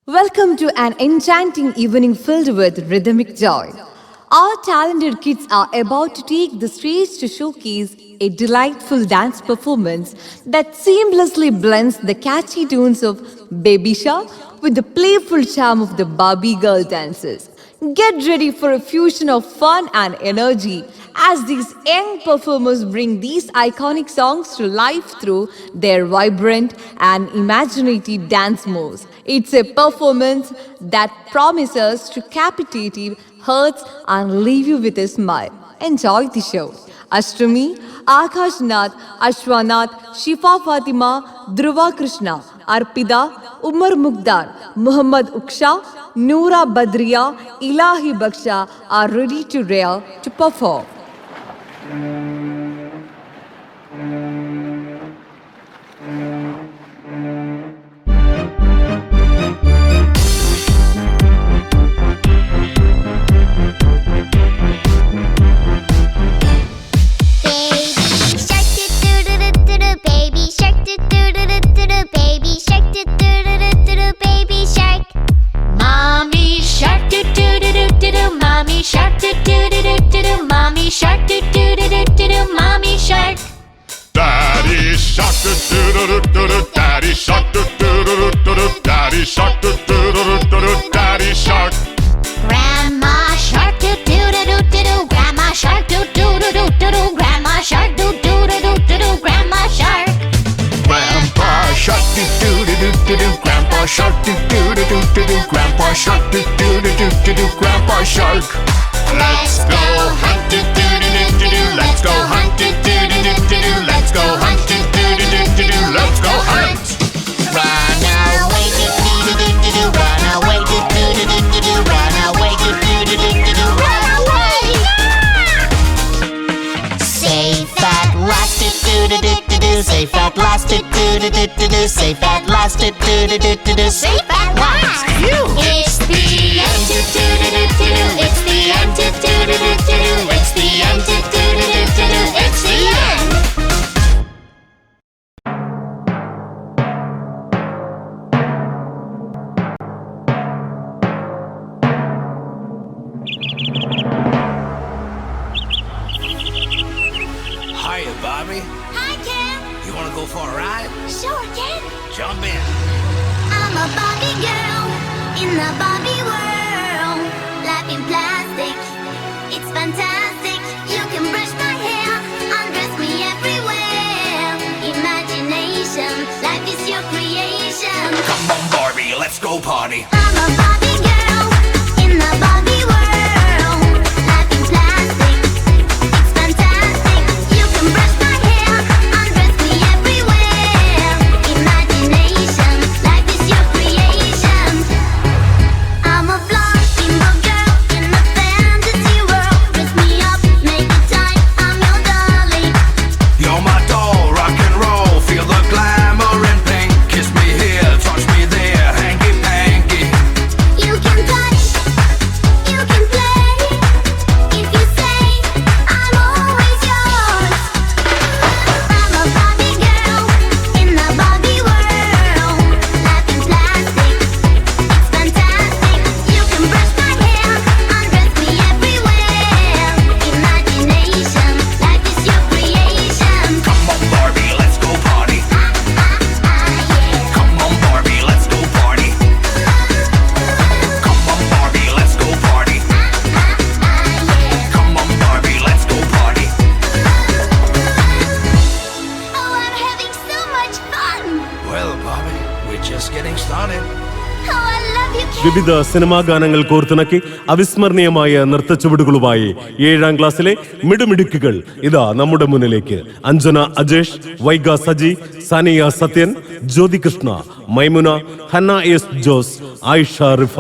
Welcome to an enchanting evening filled with rhythmic joy. Our talented kids are about to take the stage to showcase a delightful dance performance that seamlessly blends the catchy tunes of Baby Shark with the playful charm of the Barbie girl dances. Get ready for a fusion of fun and energy as these young performers bring these iconic songs to life through their vibrant and imaginative dance moves. It's a performance that promises to captivate hearts and leave you with a smile. Enjoy the show. Ashtami, Akash Nath, Ashwanath, Shifa Fatima, Dhruva Krishna, Arpida, Umar Mukhtar, Muhammad Uksha, Noora Badriya, Ilahi Baksha are ready to rail to perform. Mommy shark do do do do do do, mommy shark. Daddy shark do do do do do, daddy shark do do do do do, daddy shark do do do do do, daddy shark. Grandma shark do do do do do do, grandma shark do do do do do do, grandma shark do do do do do do, grandma shark. Grandpa shark do do do do do do, grandpa shark do do do do do do, grandpa shark do do do do do do, grandpa shark. Let's go hunt do do do do do, let's go hunt do do do do do, let's go hunt do do do do do, let's go hunt. Run away do do do do do, run away do do do do do, run away do do do do do, run away. Safe at last do do do do do, safe at last do do do do do, safe at last do do do do do, safe at last. It's the end do do do do do, it's the end do do do do do, it's the end do do do do do, it's the end. Hiya, Bobby. Hi, Ken. You wanna go for a ride? Sure, Ken. Jump in. I'm a Barbie girl in the Barbie world. Life in plastic, it's fantastic. You can brush my hair, undress me everywhere. Imagination, life is your creation. Come on, Barbie, let's go party. I'm a Barbie girl in the Barbie world. Life in plastic, it's fantastic. You can brush my hair, undress me everywhere. Imagination, life is your creation. I'm a flying girl in a fantasy world. Dress me up, make it tight, I'm your darling. You're my doll, rock and roll. Feel the glamour and pink. Kiss me here, touch me there, hanky panky. You can touch, you can play. If you say, I'm always yours. I'm a Barbie girl in the Barbie world. Life in plastic, it's fantastic. You can brush my hair, undress me everywhere. Imagination, life is your creation. Come on, Barbie, let's go party. Yeah. Come on, Barbie, let's go party. Come on, Barbie, let's go party. Come on, Barbie, let's go party. Oh, I'm having so much fun. Well, Bobby, we're just getting started. Oh, I love you, Ken. വിവിധ cinema ഗാനങ്ങൾ കോർത്തിണക്കി അവിസ്മരണീയമായ നൃത്തച്ചുവടുകളുമായി 7ാം ക്ലാസ്സിലെ മിടുമിടുക്കുകൾ ഇതാ നമ്മുടെ മുന്നിലേക്ക്. Anjana Ajesh, Vaiga Saji, Saniya Sathyan, Jyothi Krishna, Maimuna, Hanna S Jose, Ayisha Rifa.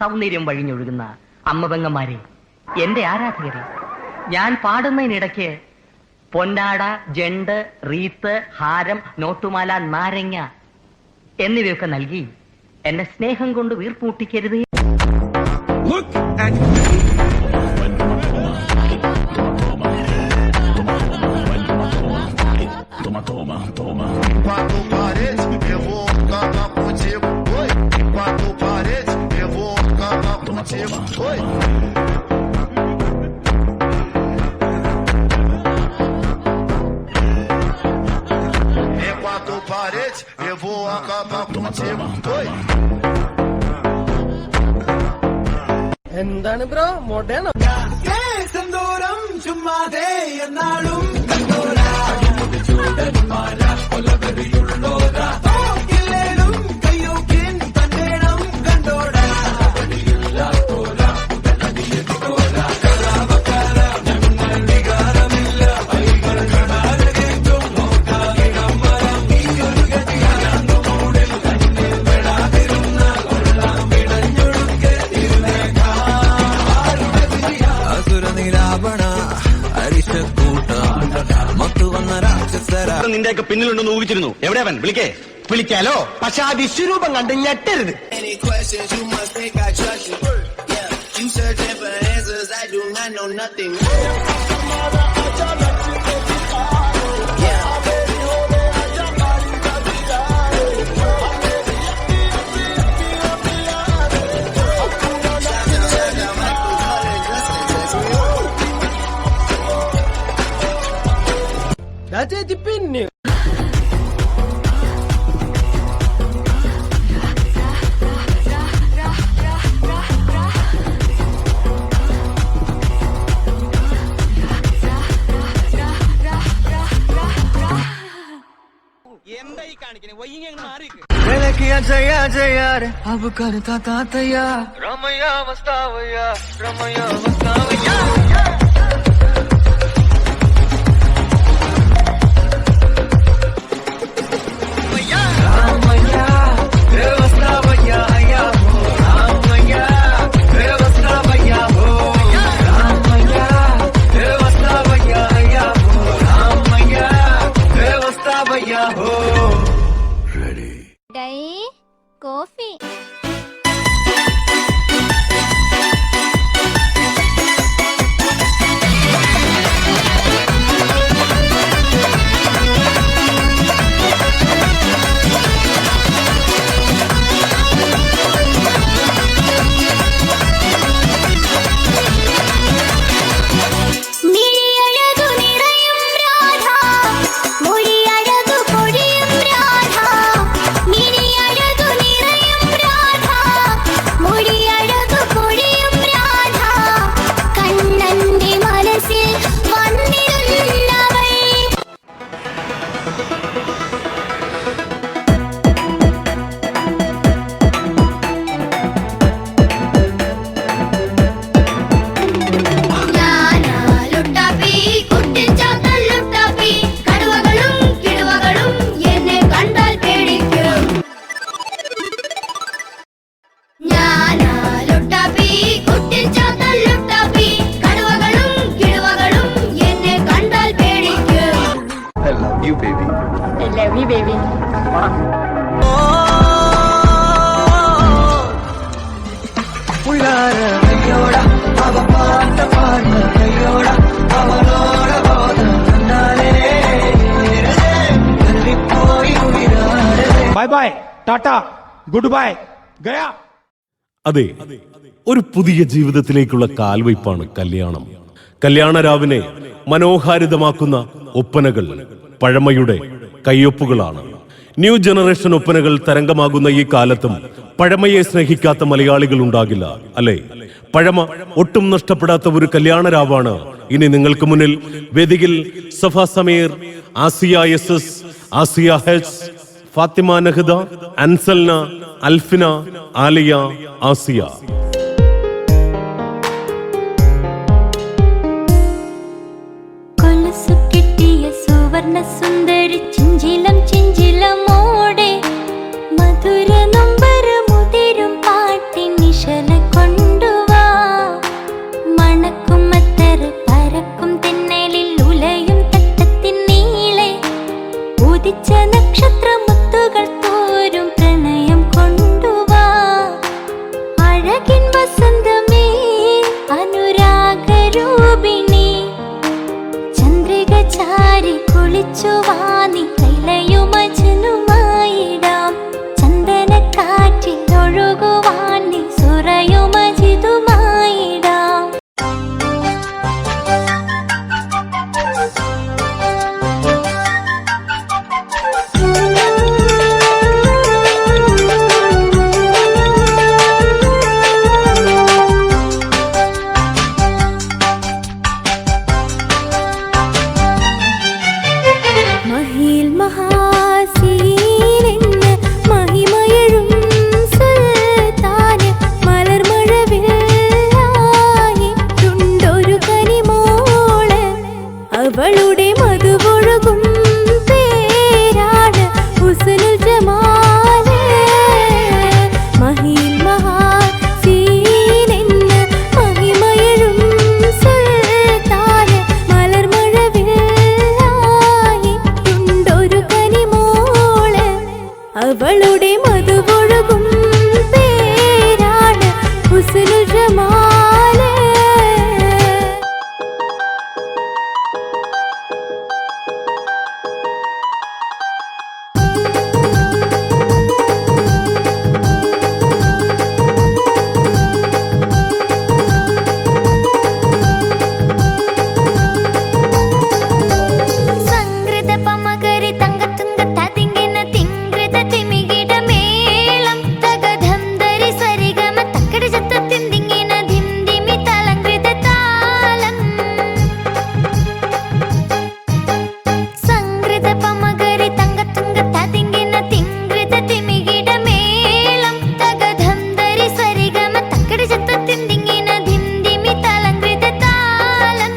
സൗന്ദര്യം വഴിഞ്ഞൊഴുകുന്ന അമ്മ പെങ്ങന്മാരെ, എന്റെ ആരാധകരെ, ഞാൻ പാടുന്നതിനിടയ്ക്ക് പൊന്നാട, ജണ്ട്, റീത്ത്, ഹാരം, നോട്ടുമാല, നാരങ്ങ എന്നിവയൊക്കെ നൽകി എന്നെ സ്നേഹം കൊണ്ട് വീർപ്പൂട്ടിക്കരുത്. Quatro paredes, eu vou cantar contigo. Oi, quatro paredes, eu vou cantar contigo. Oi. Em quatro paredes, eu vou acabar contigo. Oi. എന്താണ് ബ്രോ മോഡേണോ? ചുമ്മാതെ എന്നാളും നിന്റെയൊക്കെ പിന്നിലുണ്ടെന്ന് ഊഹിച്ചിരുന്നു. എവിടെ അവൻ? വിളിക്കാലോ, പക്ഷെ ആ വിശ്വരൂപം കണ്ട് ഞെട്ടരുത്. ചേച്ചി പിന്നെ जया जया रे अब करता तातया रमैया वस्तावया रमैया वस्तावया coffee bye bye tata good bye ഗയാ. അതെ, ഒരു പുതിയ ജീവിതത്തിലേക്കുള്ള കാൽവയ്പാണ് കല്യാണം. കല്യാണരാവിനെ മനോഹാരിതമാക്കുന്ന ഒപ്പനകൾ പഴമയുടെ കയ്യൊപ്പുകളാണ്. ന്യൂ ജനറേഷൻ ഒപ്പനകൾ തരംഗമാകുന്ന ഈ കാലത്തും പഴമയെ സ്നേഹിക്കാത്ത മലയാളികൾ ഉണ്ടാകില്ല, അല്ലേ? പഴമ ഒട്ടും നഷ്ടപ്പെടാത്ത ഒരു കല്യാണരാവാണ് ഇനി നിങ്ങൾക്ക് മുന്നിൽ. വേദിയിൽ സഫ Sameer, Asiya SS, Asiya H, Fathima Nahda, അൻസൽന, Alfina, Alia, Asiya. സുവർണ സുന്ദരി ചിഞ്ചിലം ചിഞ്ചിലമോടെ മധുര നൊമ്പര മുതിരും പാട്ടി നിശല കൊണ്ടുവാ മണക്കും അത്തര പരക്കും തെന്നലിൽ ഉലയും തട്ട പതിച്ച നക്ഷത്രമുത്തുകൾ തോരും പ്രണയം കൊണ്ടുവാ അഴകിൻ വസന്തമേ അനുരാഗരൂപിണി ചന്ദ്രിക ചാരി കുളിച്ചുവാ നീ കൈലയുമജനുമായിടാം ചന്ദനക്കാറ്റിൽ ഒഴുകുവാൻ നീ സുറയുമജിതുമായിടാം മഹിൽ മഹാസീനെന്ന് മഹിമയഴും സുൽത്താന് മലർമഴവില്ലായിട്ടുണ്ടൊരു കനിമോള് അവളുടെ മധുവൊഴുകും പേരാണ് ഹുസ്നുൽ ജമാല് മഹിൽ മഹാസീനെന്ന് മഹിമയഴും സുൽത്താന് മലർമഴവില്ലായിട്ടുണ്ടൊരു കനിമോള് അവളുടെ മധുവൊഴുകും പേരാണ് ഹുസ്നുൽ ജമാല് സംഗൃത പമകരി തങ്കത്തുങ്ക തതിങ്കിന തിങ്കൃത തിമികിട മേളം തകധം ധരി സരിഗമ തക്കടി ചത്ത തിന്തിങ്ങിന ധിംധിമി തലങ്കൃത താളം സംഗൃത പമകരി തങ്കത്തുങ്ക തതിങ്കിന തിങ്കൃത തിമികിട മേളം തകധം ധരി സരിഗമ തക്കടി ചത്ത തിന്തിങ്ങിന ധിംധിമി തലങ്കൃത താളം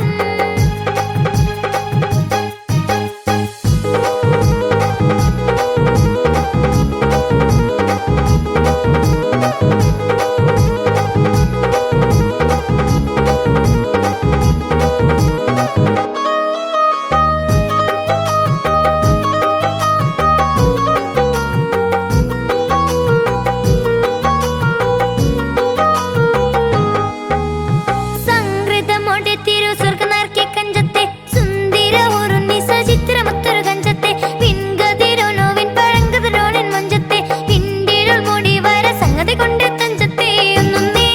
സംഗൃതമോടെ തിരു സ്വർഗനാർക്കെ കഞ്ചത്തെ സുന്ദര ഉറുന്നി സചിത്രമൊത്തൊരു കഞ്ചത്തെ പിൻകതിരോനോവിൻ പഴങ്കതിരോണിൻ മഞ്ചത്തെ പിണ്ടിരുൾ മുടി വര സംഗതി കൊണ്ട് തഞ്ചത്തെ ഒന്നുന്നേ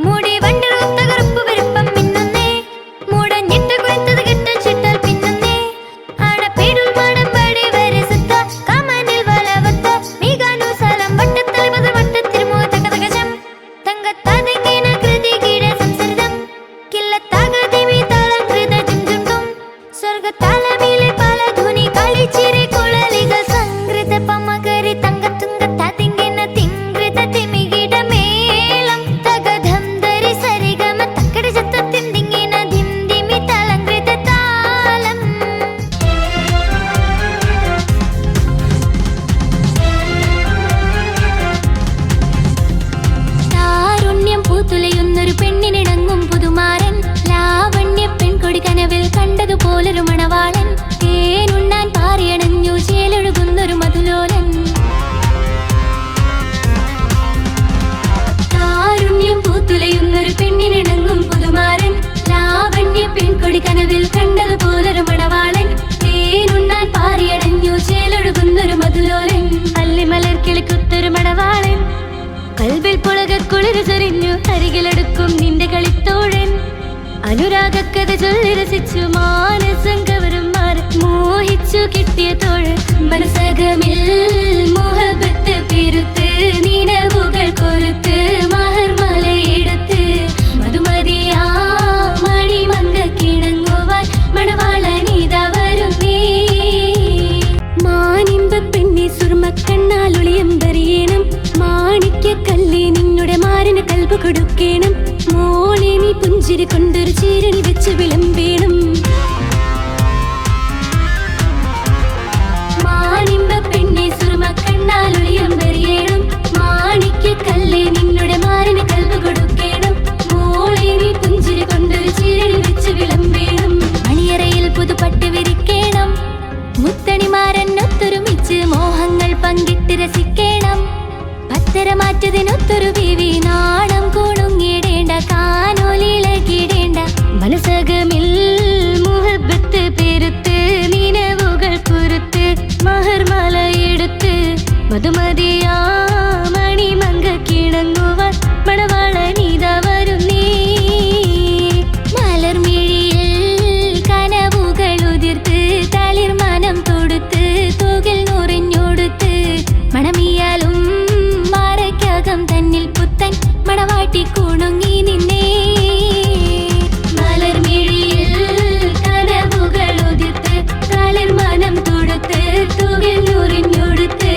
മുടി വണ്ടിറുത്ത കറുപ്പ് വിരുപ്പം മിന്നുന്നേ മൂടഞ്ഞിട്ട് കുളിത്തത് കെട്ടൽ ചിട്ടാൽ പിന്നുന്നേ ആടപ്പേരുൾ മാടമ്പാടി വരസത്ത കമനിൽ വളവത്ത മീകാനു സലം വട്ടത്തലി മതിൽ വട്ടത്തിരുമോ തകതകജം തങ്കത്താതെങ്കിന കൃതി കീഴ സംസൃതം കില്ലത്താകതിമി താളകൃത ജുംജുംടും സ്വർഗത്താലമിലെ പല ധ്വനി കളിച്ചിരി കുഴലികൾ സംഗൃത പമകരി തങ്കത്തുങ്ക തതിങ്കിന തിങ്കൃത തിമികിട മേളം തകധം ധരി സരിഗമ തക്കടി ചത്ത തിന്തിങ്ങിന ധിംധിമി തലങ്കൃത താളം താരുണ്യം പൂത്തുലയുന്നൊരു പെണ്ണിനിണങ്ങും പുതുമാരൻ ലാവണ്യ പെൺകൊടി കനവിൽ കണ്ടതുപോലൊരു മണവാളൻ തേനുണ്ണാൻ പാറിയണഞ്ഞു ചേലൊഴുകുന്നൊരു മധുലോലൻ താരുണ്യം പൂത്തുലയുന്നൊരു പെണ്ണിനിണങ്ങും പുതുമാരൻ ലാവണ്യ പെൺകൊടി കനവിൽ കണ്ടതുപോലൊരു മണവാളൻ തേനുണ്ണാൻ പാറിയണഞ്ഞു ചേലൊഴുകുന്നൊരു മധുലോലൻ അല്ലിമലർ കിളിക്കുത്തൊരു മണവാളൻ കൽവിൽ പുളക കുളിര് ചൊരിഞ്ഞു അരികിലെടുക്കും നിന്റെ കളിത്തോഴൻ അനുരാഗക്കഥ ചൊല്ലി രസിച്ചു മാനസം കവരും മോഹിച്ചു കിട്ടിയ തോഴ് മനസകമിൽ മുഹബത്ത് പെരുത്ത് നിലവുകൾ കൊരുത്ത് മഹർമലയെടുത്ത് മധുമതിയാ മണിമങ്ക കിണങ്ങുവാൻ മണവാളനീത വരുന്നേ മാനിമ്പ പെണ്ണി സുർമ കണ്ണാലൊളിയം വരിയണം മാണിക്യ കല്ലി നിന്നുടെ മാറിന് കൽബ് കൊടുക്കണം മോളെ നീ പുഞ്ചിരി കൊണ്ടൊരു ചീരണി വെച്ച് വിളമ്പേണം മാനിമ്പ പെണ്ണി സുർമ കണ്ണാലൊളിയം വരിയണം മാണിക്യ കല്ലി നിന്നുടെ മാറിന് കൽബ് കൊടുക്കണം മോളെ നീ പുഞ്ചിരി കൊണ്ടൊരു ചീരണി വെച്ച് വിളമ്പേണം മണിയറയിൽ പുതുപട്ട് വിരിക്കണം മുത്തണിമാരന്നൊത്തൊരു രസിക്കണം പത്തര മാറ്റതിനൊത്തൊരു ബീവി നാണം കുണുങ്ങിടേണ്ട കാനോലിളകിടേണ്ട മനസ്സകമിൽ മുഹബത്ത് പെരുത്ത് നിലവുകൾ പുറത്ത് മഹർമലയെടുത്ത് മധുമതിയാ മണിമങ്ക കിണങ്ങുവാൻ മണവാളനിത വരുന്നേ മലർമിഴിയിൽ കനവുകൾ ഉതിർത്ത് തളിർമനം തൊടുത്ത് തുകിൽ നുറിഞ്ഞൊടുത്ത് മണമിയാലും മറയ്ക്കകം തന്നിൽ പുത്തൻ മണവാട്ടി കുണുങ്ങി നിന്നേ മലർമിഴിയിൽ കനവുകൾ ഉതിർത്ത് തളിർമനം തൊടുത്ത് തുകിൽ നുറിഞ്ഞൊടുത്ത്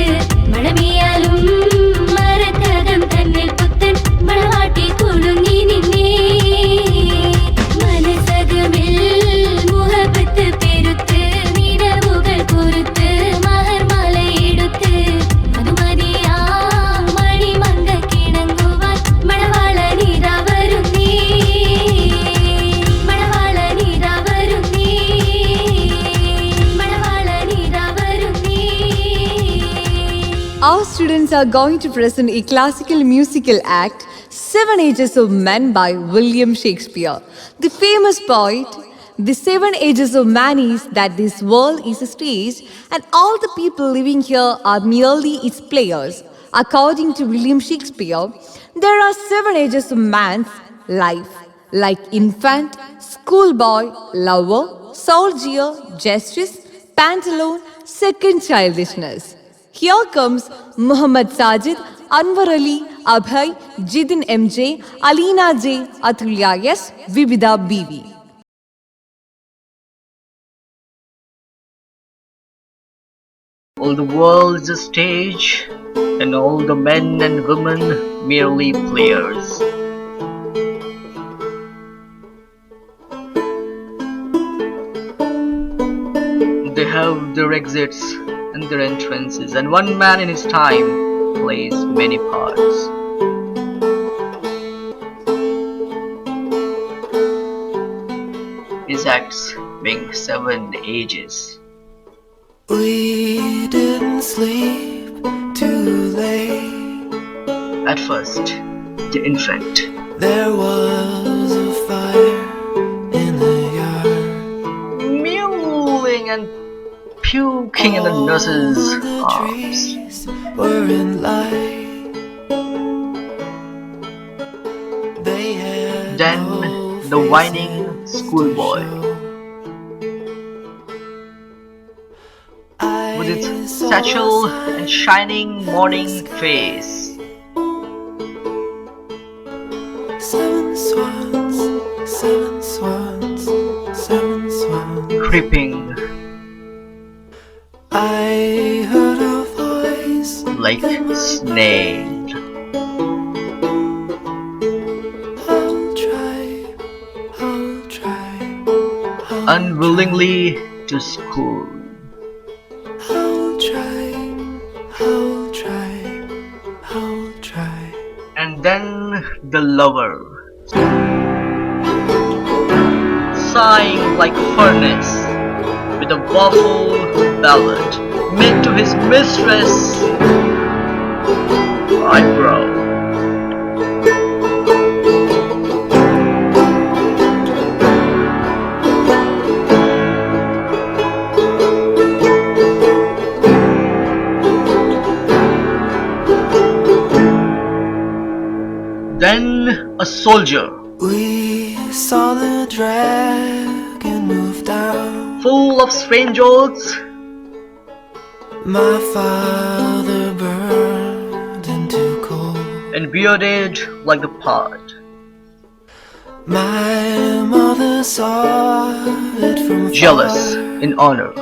മണമിയാലും മറയ്ക്കകം തന്നിൽ പുത്തൻ മണവാട്ടി കുണുങ്ങി നിന്നേ മനസ്സകമിൽ മുഹബത്ത് പെരുത്ത് നിലവുകൾ പുറത്ത് മഹർമലയെടുത്ത് മധുമതിയാ മണിമങ്ക കിണങ്ങുവാൻ മണവാളനിത വരുന്നേ മണവാളനിത വരുന്നേ മണവാളനിത വരുന്നേ. Our students are going to present a classical musical act, Seven Ages of Men by William Shakespeare. The famous poet, the 7 ages of man is that this world is a stage and all the people living here are merely its players. According to William Shakespeare, there are 7 ages of man's life, like infant, schoolboy, lover, soldier, justice, pantaloon, second childishness. Here comes Muhammad Sajid, Anwar Ali, Abhay, Jidin MJ, Alina J, Atulya S, Vibida BV. All the world is a stage, and all the men and women merely players. They have their exits and their entrances, and one man in his time plays many parts. His acts being 7 ages. We didn't sleep too late. At first, the infant. There was a fire in the yard. Mewling and puking in the nurse's All the arms. trees were in light. They had Then no the whining faces to schoolboy. show. With its I saw satchel a and sign shining in the morning sky. face. 7 swans, 7 swans, 7 swans. Creeping I heard a voice like snail. I'll try, I'll try, I'll Unwillingly to school. I'll try, I'll try, I'll try. And then the lover, sighing like furnace, with a waffle ballad made to his mistress. Eyebrow. Then a soldier, We saw the dragon move down. full of strange oaths, My father burned into coal. and bearded like the pod. My mother saw it from Jealous far. in honor,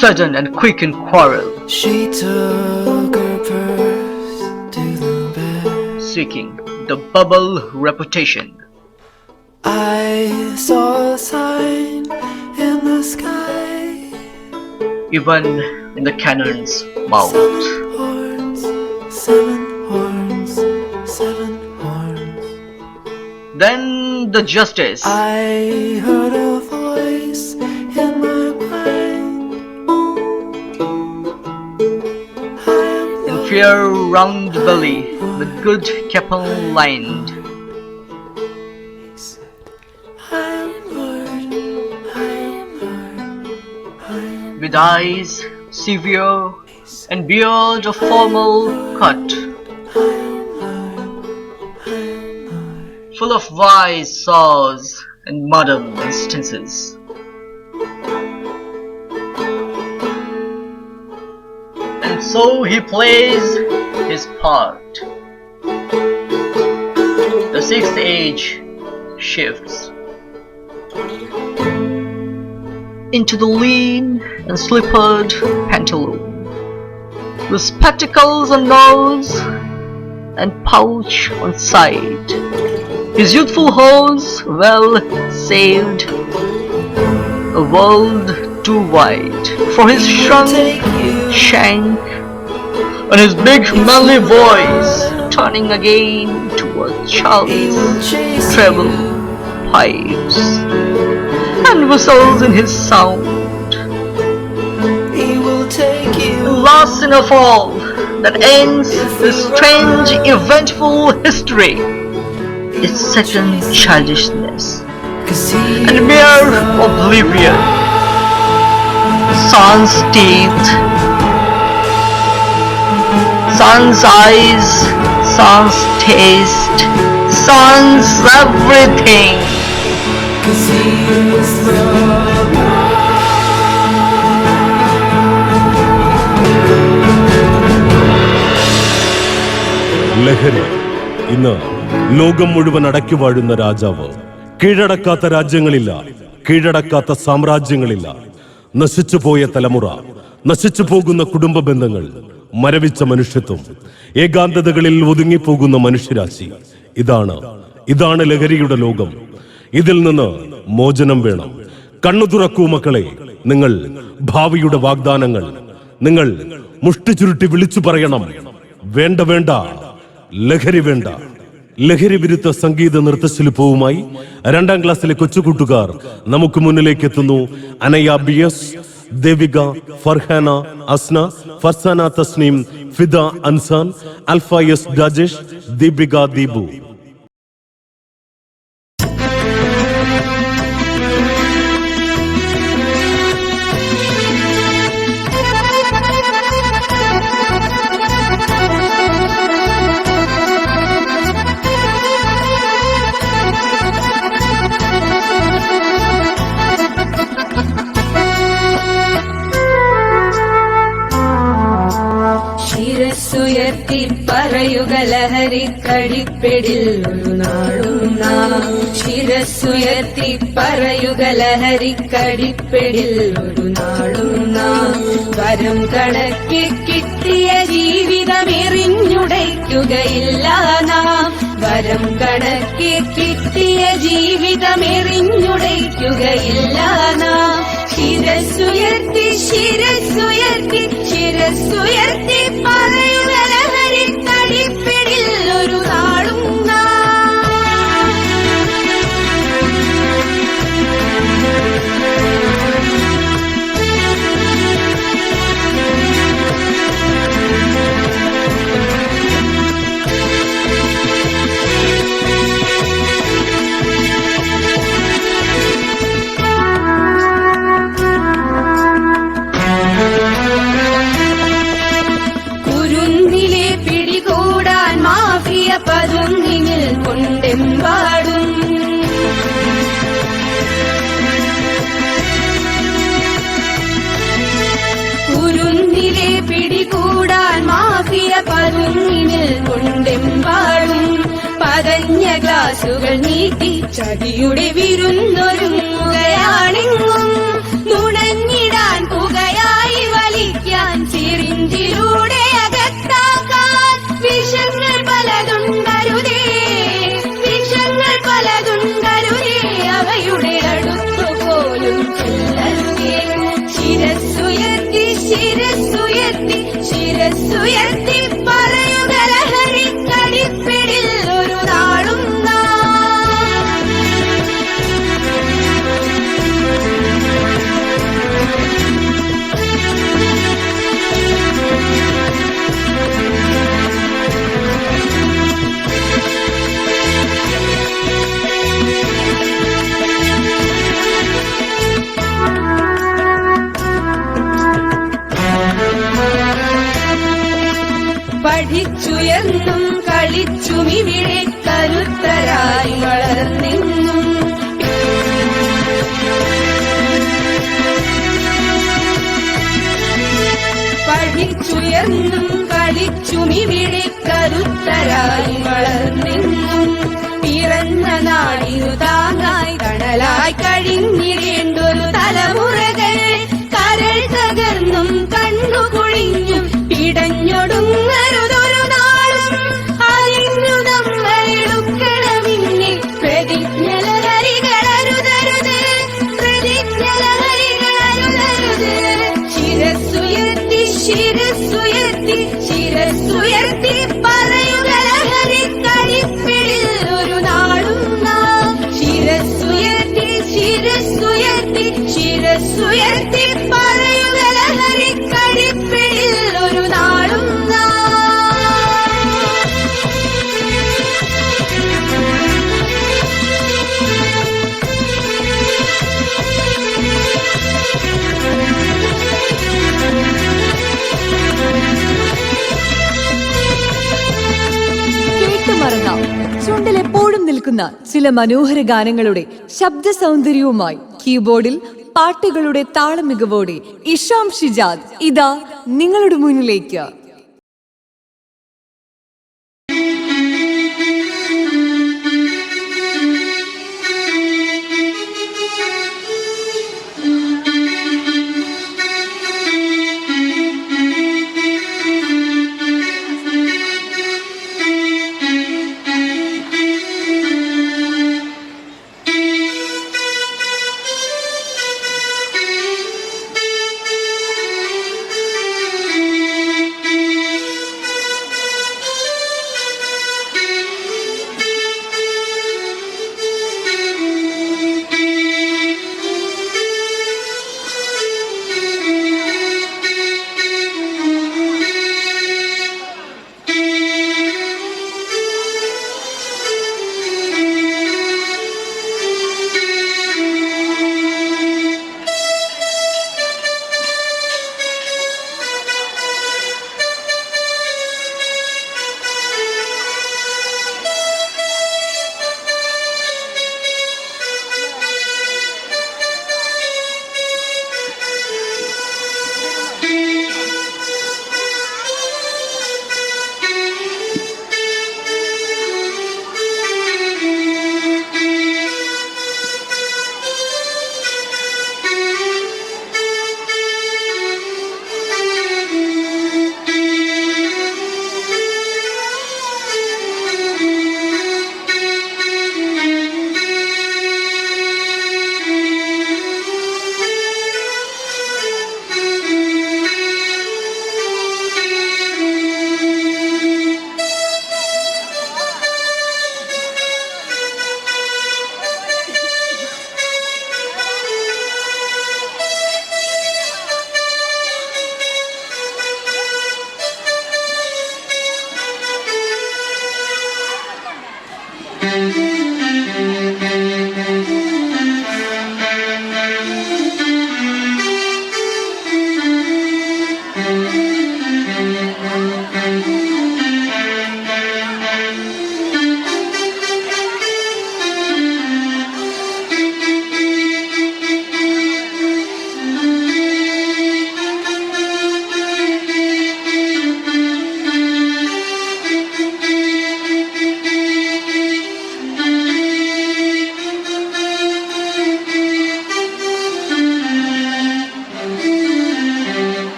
sudden and quick in quarrel, She took her purse to the bed. seeking the bubble reputation. I saw a sign in the sky. Even in the cannon's mouth. 7 horns, 7 horns, 7 horns. Then the justice, I heard a voice in my mind. I am clear round belly with good capel lined. With eyes severe and beard of formal cut, full of wise saws and modern instances. And so he plays his part. The sixth age shifts into the lean and slippered pantaloon, with spectacles on nose and pouch on side. His youthful hose well saved, a world too wide for his shrunk shank, and his big manly voice turning again towards Charlie's treble pipes, and whistles in his sound. And last in of all, that ends this strange eventful history, its second childishness and mere oblivion. Sans teeth, sans eyes, sans taste, sans everything. ലഹരി ഇന്ന് ലോകം മുഴുവൻ അടക്കി വാഴുന്ന രാജാവ്. കീഴടക്കാത്ത രാജ്യങ്ങളില്ല, കീഴടക്കാത്ത സാമ്രാജ്യങ്ങളില്ല. നശിച്ചുപോയ തലമുറ, നശിച്ചു പോകുന്ന കുടുംബ ബന്ധങ്ങൾ, മരവിച്ച മനുഷ്യത്വം, ഏകാന്തതകളിൽ ഒതുങ്ങിപ്പോകുന്ന മനുഷ്യരാശി. ഇതാണ് ലഹരിയുടെ ലോകം. ഇതിൽ നിന്ന് മോചനം വേണം. കണ്ണു തുറക്കൂ മക്കളെ, നിങ്ങൾ ഭാവിയുടെ വാഗ്ദാനങ്ങൾ. നിങ്ങൾ മുഷ്ടി ചുരുട്ടി വിളിച്ചു പറയണം, വേണ്ട വേണ്ട, ലഹരി വേണ്ട. ലഹരി വിരുദ്ധ സംഗീത നൃത്തശില്പവുമായി 2ാം ക്ലാസ്സിലെ കൊച്ചുകൂട്ടുകാർ നമുക്ക് മുന്നിലേക്ക് എത്തുന്നു. Anaya BS, Devika, Farhana, Asna, Farsana Tasneem, Fida അൻസാൻ, അൽഫ S Rajesh, Deepika Deepu. ശിരസ്സുയർത്തി പറയുക ലഹരി കടിപ്പിടിൽ ഒരു നാളും നാം. ശിരസ്സുയർത്തി പറയുക ലഹരി കടിപ്പിടിൽ ഒരു നാളും നാം. വരം കണക്കി കിട്ടിയ ജീവിതം എറിഞ്ഞുടയ്ക്കുകയില്ല നാം. വരം കണക്കി കിട്ടിയ ജീവിതം എറിഞ്ഞുടയ്ക്കുകയില്ല നാം. ശിരസ്സുയർത്തി ശിരസ്സുയർത്തി ശിരസ്സുയർത്തി പറയുക ലഹരി കടിപ്പിടിൽ ഒരു നാളും നാം. പതുങ്ങിനിൽ കൊണ്ടെമ്പാടും കുരുന്നിലെ പിടികൂടാൻ മാഫിയ പതുങ്ങിനിൽ കൊണ്ടെമ്പാടും. പതഞ്ഞ ഗ്ലാസുകൾ നീട്ടി ചതിയുടെ വിരുന്നൊരുങ്ങുകയാണെങ്ങും. നുണഞ്ഞിടാൻ പുകയായി വലിക്കാൻ സിറിഞ്ചിലൂടെ അകത്താക്കാൻ വിഷങ്ങൾ പലതുണ്ടരുതേ, വിഷങ്ങൾ പലതുണ്ടരുതേ, അവയുടെ അടുത്തു പോലും ചെല്ലരുതേ. ശിരസ്സുയർത്തി ശിരസ്സുയർത്തി ശിരസ്സുയർത്തി പറയുക ലഹരി കടിപ്പിടിൽ ഒരു നാളും നാം. പഠിച്ചുയർന്നും കളിച്ചുമിവിടെ കരുത്തരായി വളർന്നെന്നും. പഠിച്ചുയർന്നും കളിച്ചുമിവിടെ കരുത്തരായി വളർന്നെന്നും. പിറന്ന നാടിനു താങ്ങായി തണലായി കഴിഞ്ഞിടേണ്ടൊരു തലമുറകൾ കരൾ തകർന്നും കണ്ണു കുഴിഞ്ഞും പിടഞ്ഞൊടുങ്ങരുതൊരു നാളും. അതിന്നു നമ്മളെടുക്കണമിന്നെ പ്രതിജ്ഞലഹരികളരുതരുത്, പ്രതിജ്ഞലഹരികളരുതരുത്. ശിരസ്സുയർത്തി ശിരസ്സുയർത്തി ശിരസ്സുയർത്തി പറയുക ലഹരി കളിപ്പിടിൽ ഒരു നാളും നാം. ശിരസ്സുയർത്തി ശിരസ്സുയർത്തി ശിരസ്സുയർത്തി പറയുക ലഹരി കളിപ്പിടിൽ ഒരു നാളും നാം. കേട്ടുമറന്ന ചുണ്ടിൽ എപ്പോഴും നിൽക്കുന്ന ചില മനോഹര ഗാനങ്ങളുടെ ശബ്ദ സൗന്ദര്യവുമായി കീബോർഡിൽ പാട്ടുകളുടെ താളമികവോടെ ഇഷാം ഷിജാദ് ഇതാ നിങ്ങളുടെ മുന്നിലേക്ക്.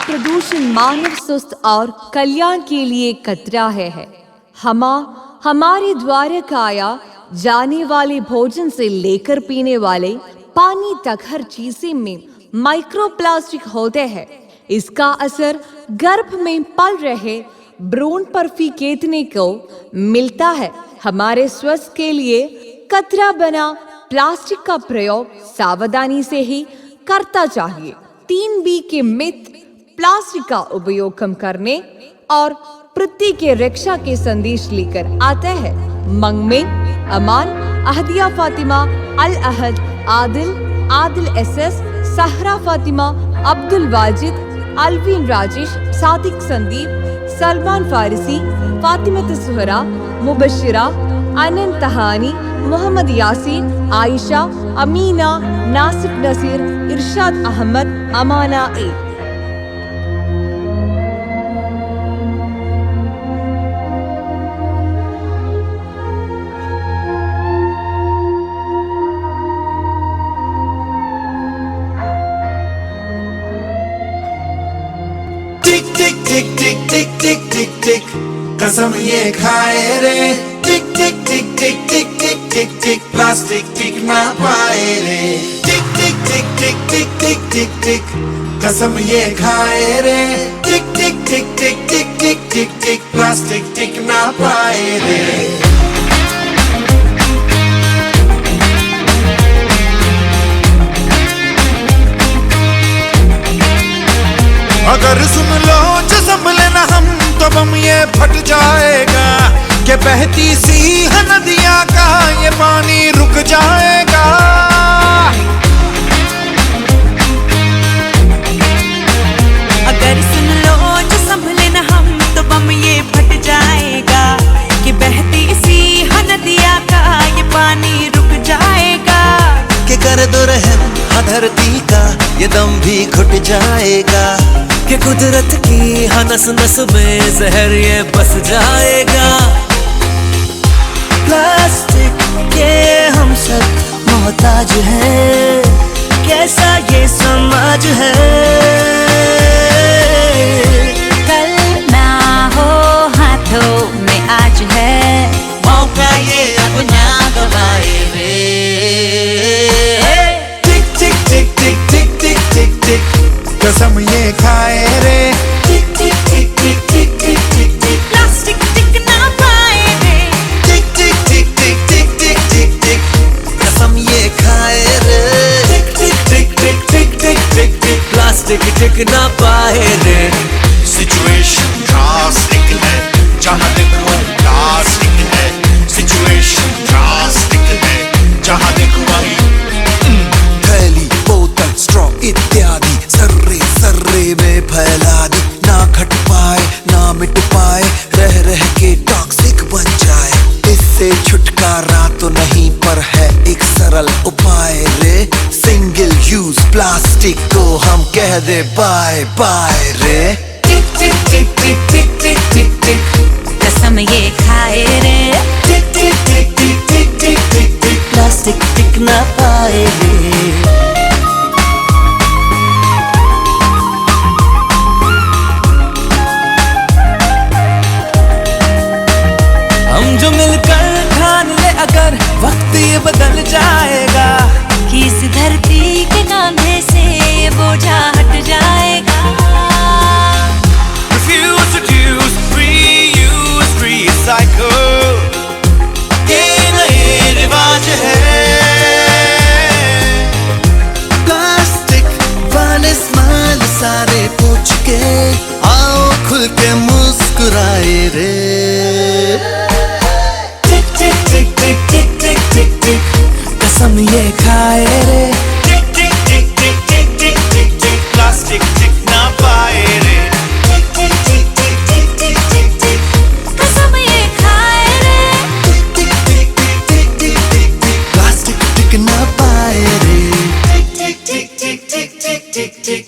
प्रदूषण मानव स्वस्थ और कल्याण के लिए खतरा है। हमारे द्वारा खाया जाने वाले भोजन से लेकर पीने वाले पानी तक हर चीज़ में माइक्रोप्लास्टिक होते हैं। इसका असर गर्भ में पल रहे भ्रूण पर भी देखने को मिलता है। हमारे स्वास्थ्य के लिए खतरा बना प्लास्टिक का प्रयोग सावधानी से ही करना चाहिए। 3B के मित्र प्लास्टिक का उपयोग कम करने और पृथ्वी के रक्षा के संदेश लेकर आते हैं। मंगमेन, अमान, अहदिया फातिमा, अल अहद, आदिल SS, सहरा फातिमा, अब्दुल वाजिद, अलवीन राजेश, सादिक संदीप, सलमान फारिसी, फातिमा सुहरा, मुबशिरा, अनंत तहानी, मोहम्मद यासीन, आयशा, अमीना, नासिफ नसीर, इरशाद अहमद, अमाना ए। टिक टिक टिक टिक टिक टिक टिक टिक कसम ये खाए रे। टिक टिक टिक टिक टिक टिक टिक टिक प्लास्टिक टिक ना पाए रे। टिक टिक टिक टिक टिक टिक टिक टिक कसम ये खाए रे। टिक टिक टिक टिक टिक टिक टिक टिक प्लास्टिक टिक ना पाए रे। अगर सुन लो जो संभले ना हम तो बम ये फट जाएगा कि बहती सी है नदियाँ का ये पानी रुक जाएगा। अगर सुन लो जो संभले ना हम तो बम ये फट जाएगा कि बहती सी है नदियाँ का ये पानी रुक जाएगा। कि कर दो रहम धरती का ये दम भी घुट जाएगा। कि कुदरत की हर नस नस में जहर ये बस जाएगा। प्लास्टिक के हम सब मोहताज हैं, कैसा ये समाज है। कल ना हो हाथों में आज है, मौका ये अब ना गवाए रे। टिक टिक टिक टिक टिक टिक टिक टिक कसम ये खाए रे। टिक टिक टिक टिक टिक टिक टिक टिक प्लास्टिक टिक ना पाए रे। टिक टिक टिक टिक टिक टिक टिक टिक कसम ये खाए रे। टिक टिक टिक टिक टिक टिक टिक टिक प्लास्टिक टिक ना पाए रे। सिचुएशन ड्रास्टिक है, जहाँ देखो प्लास्टिक है। सिचुएशन ड्रास्टिक है, जहाँ देखो वही थैली बोतल स्ट्रॉ इत्यादि सर्रे सर्रे में फैला दी। ना घट पाए ना मिट पाए, रह रह के टॉक्सिक बन जाए। इससे छुटकारा तो नहीं पर है एक सरल उपाय रे। सिंगल यूज प्लास्टिक को हम कह दे बाय बाय रे। टिक टिक टिक टिक टिक टिक टिक टिक कसम ये खाए रे। टिक टिक टिक टिक टिक टिक टिक टिक प्लास्टिक टिक ना पाए रे। हम जो मिलकर ठान ले अगर वक्त ये बदल जाएगा कि इस धरती के कांधे से ये बोझा हट जाएगा। Refuse to use, reuse, recycle, ये नए रिवाज है। प्लास्टिक वाले स्माइल सारे पूछ के आओ खुल के मुस्कुराए रे। टिक टिक टिक टिक टिक टिक टिक टिक कसम ये खाए रे। टिक टिक टिक टिक टिक टिक टिक टिक प्लास्टिक टिक ना पाए रे। टिक टिक टिक टिक टिक टिक टिक टिक कसम ये खाए रे। टिक टिक टिक टिक टिक टिक टिक प्लास्टिक टिक ना पाए रे। टिक टिक टिक टिक टिक टिक टिक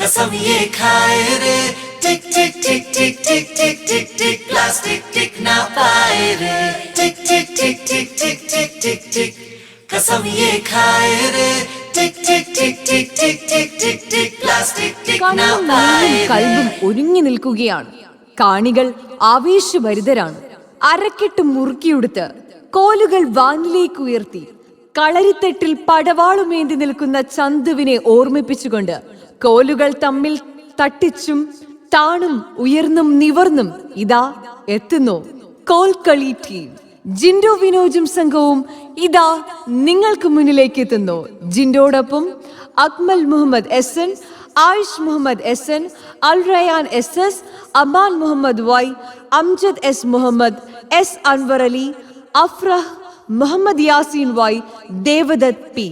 कसम ये खाए रे। टिक टिक टिक टिक टिक टिक टिक टिक प्लास्टिक टिक ना पाए रे। टिक टिक टिक टिक टिक टिक टिक टिक कसम ये खाए रे। टिक टिक കണ്ണും കൽബും ഒരുങ്ങി നിൽക്കുകയാണ്. കാണികൾ ആവേശഭരിതരാണ്. അരക്കെട്ട് മുറുക്കിയെടുത്ത് കോലുകൾ വാനിലേക്ക് ഉയർത്തി കളരിത്തെട്ടിൽ പടവാളുമേന്തി നിൽക്കുന്ന ചന്തുവിനെ ഓർമ്മിപ്പിച്ചുകൊണ്ട് കോലുകൾ തമ്മിൽ തട്ടിച്ചും താണും ഉയർന്നും നിവർന്നും ഇതാ എത്തുന്നു കോൽക്കളി ടീം. ജിൻഡോ വിനോജും സംഘവും ഇതാ നിങ്ങൾക്ക് മുന്നിലേക്ക് എത്തുന്നു. ജിൻഡോടൊപ്പം Akmal Muhammad S, Ayish Muhammad S, Alrayan S, Aman Muhammad Y, Amjad S Muhammad, S Anwar Ali, Afrah, Muhammad Yaseen Y, Devadath P.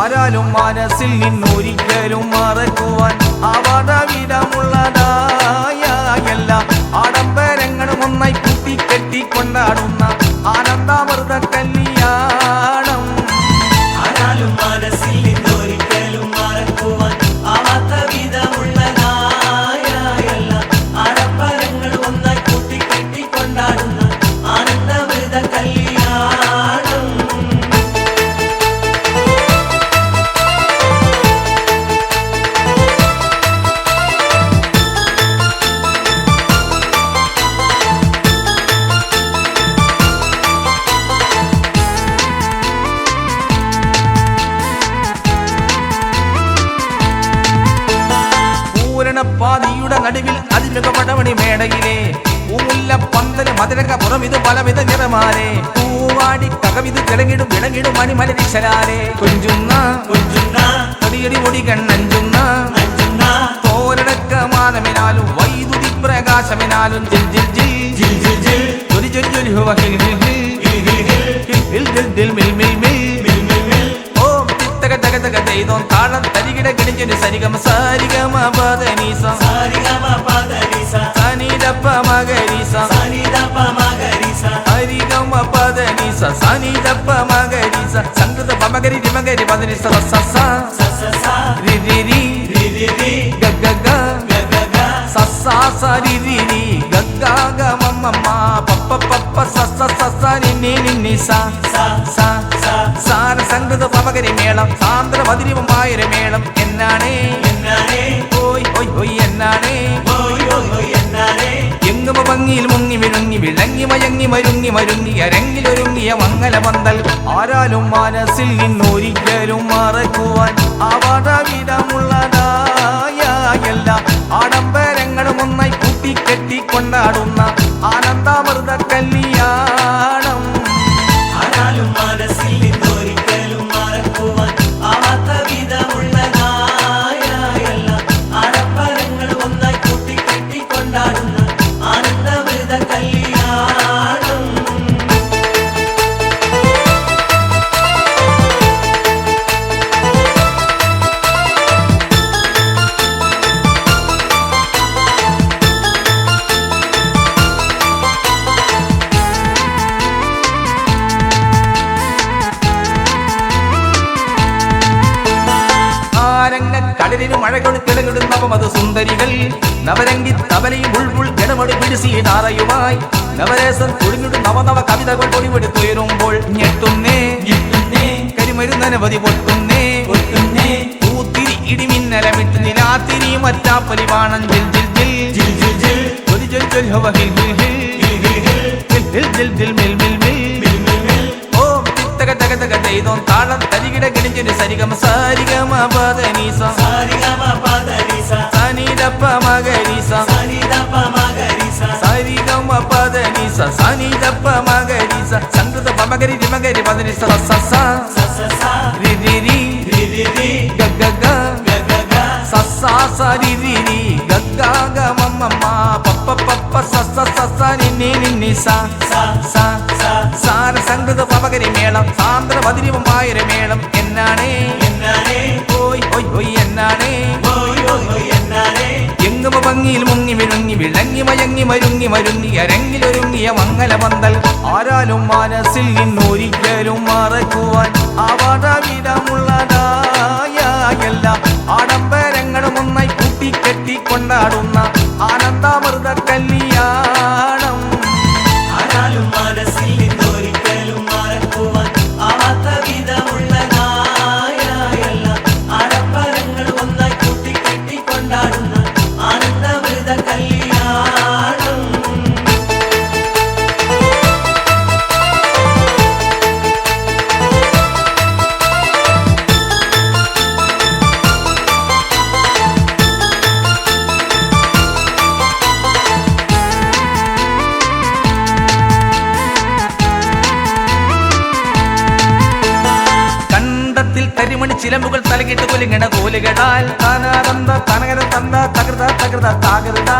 ആരാലും മനസ്സിൽ നിന്നൊരിക്കലും മറക്കുവാൻ ആവാതവിധമുള്ളതായ എല്ലാ ആഡംബരങ്ങളും ഒന്നായി കൂട്ടിക്കെട്ടിക്കൊണ്ടാടുന്ന ആനന്ദാമൃത കല്യാണം. ആരാലും മനസ്സിൽ നിന്നൊരിക്കലും മറക്കുവാൻ ആവാത്ത വിധമുള്ളതായ എല്ലാ ആഡംബരങ്ങൾ ഒന്നായി കൂട്ടിക്കെട്ടിക്കൊണ്ടാടുന്ന ആനന്ദമൃത കല്യാണം. പാതിയുടെ നടുവിൽ അതിമുഖ പടമണി മേടയിലെ പൂമുല്ല പന്തല് മധുരക പുറമിത് പലവിധ നിറമാലെ പൂവാടി കകവിത് തിളങ്ങിടും വിളങ്ങിടും മണിമലരിശലാലെ കൊഞ്ചുന്ന കൊടിയടി മുടി കണ്ണഞ്ചുന്ന തോരണക്ക മാനമിനാലും വൈദ്യുതി പ്രകാശമിനാലും ജിൽ ജിൽ ജിൽ ജിൽ ജിൽ ജിൽ ജൊലി ജൊലി ജൊലി ഹുവ ഹിൽ ഹിൽ ഹിൽ ഹിൽ ഹിൽ ദിൽ മിൽ മിൽ മിൽ ചെയ്തോൻ താളം തരികിട കിണിഞ്ഞൊരു സരിഗമ സാരിഗമ പദനീസ സനിദപ്പ മഗരീസ ഹരിഗമ പദനീസ സനിദപ്പ മഗരീസ സംഗത പമഗരി രിമഗരി പദനീസ സസ രി രി രി ഗഗ ഗ സസ സരി രി രി ഗഗ ഗ മമ്മ പപ്പ പപ്പ സസ സസ നി നി സ സ സാര സംഗത പമഗരി മേളം സാന്ദ്ര മധുരമായൊരു മേളം എന്നാണേ ഓയ് ഓയ് ഓയ് എന്നാണേ എങ്ങുമ ഭംഗിയിൽ മുങ്ങി വിഴുങ്ങി വിളങ്ങി മയങ്ങി മരുങ്ങി മരുങ്ങി അരങ്ങിലൊരുങ്ങിയ മംഗല പന്തൽ. ആരാലും മനസ്സിൽ നിന്നൊരിക്കലും മറക്കുവാൻ ആവാതവിധമുള്ളതായ എല്ലാ ആഡംബരങ്ങളും ഒന്നായി കൂട്ടിക്കെട്ടിക്കൊണ്ടാടുന്ന ആനന്ദാമൃത കല്യാണം. ആരാലും മനസ്സിൽ നിന്നൊരിക്കലും മറക്കുവാൻ ആവാത്ത വിധമുള്ളതായ എല്ലാ ആഡംബരങ്ങൾ ഒന്നായി കൂട്ടിക്കെട്ടിക്കൊണ്ടാടുന്ന ആനന്ദമൃത കല്യാണം. കടലിന് മഴകൾ തിളങ്ങിടുന്നവ മധു സുന്ദരികൾ നവരംഗി തബലയും ഉൾപുൾ ജനമൊഴി പിടിസീതാറയുമായി നവരസം കുളിഞ്ഞിടും നവനവ കവിതകൾ പൊടിവെടുത്തുയരുമ്പോൾ ഞെട്ടുന്നേ കരിമരുന്നനവധി പൊട്ടുന്നേ പൂത്തിരി ഇടിമിന്നലമിട്ട് നിലാത്തിരി മറ്റാപ്പലിവാണം ജിൽ ജിൽ ജിൽ ജിൽ ജിൽ ജൊലി ജൊലി ജൊലി ഹവ ഹിൽ ഹിൽ ഹിൽ ഹിൽ ജിൽ ജിൽ മിൽ മിൽ മിൽ ചെയ്തോൻ താളം തരികിട കിണിഞ്ഞൊരു സരിഗമ സാരിഗമ പദനീസ സനിദപ്പ മഗരീസ സരിഗമ പദനീസ സനിദപ്പ മഗരീസ സംഗത പമഗരി രിമഗരി പദനീസ സസ രി രി രി ഗഗ ഗ സസ സരി രി രി ഗഗ ഗ മമ്മ പപ്പ പപ്പ സസ സസ നി സ സാര സംഗത പമഗരി മേളം സാന്ദ്ര മധുരമായൊരു മേളം എന്നാണേ ഓയ് ഓയ് ഓയ് എന്നാണേ എങ്ങുമ ഭംഗിയിൽ മിഴുങ്ങി വിളങ്ങി മയങ്ങി മരുങ്ങി മരുങ്ങി അരങ്ങിലൊരുങ്ങിയ മംഗലപന്തൽ ആരാലും മനസ്സിൽ നിന്നൊരിക്കലും മറക്കുവാൻ ആവാടവിധമുള്ളതായ എല്ലാ ആഡംബരങ്ങളും ഒന്നായി കൂട്ടിക്കെട്ടി കൊണ്ടാടുന്ന ആനന്ദാമൃത കല്യാണം. ആരാലും മനസ്സിൽ നിന്നൊരിക്കലും മറക്കുവാൻ ആവാത്ത വിധമുള്ളതായ എല്ലാ ആഡംബരങ്ങളും ഒന്നായി കൂട്ടിക്കെട്ടി കൊണ്ടാടുന്ന ആനന്ദമൃത കല്യാണം. കരിമണി ചിലമ്പുകൾ തലകിട്ട് കുലുങ്ങണ കോലുകടാൽ താനാനന്ദ തനകര തന്ത തകൃത തകൃത താകൃത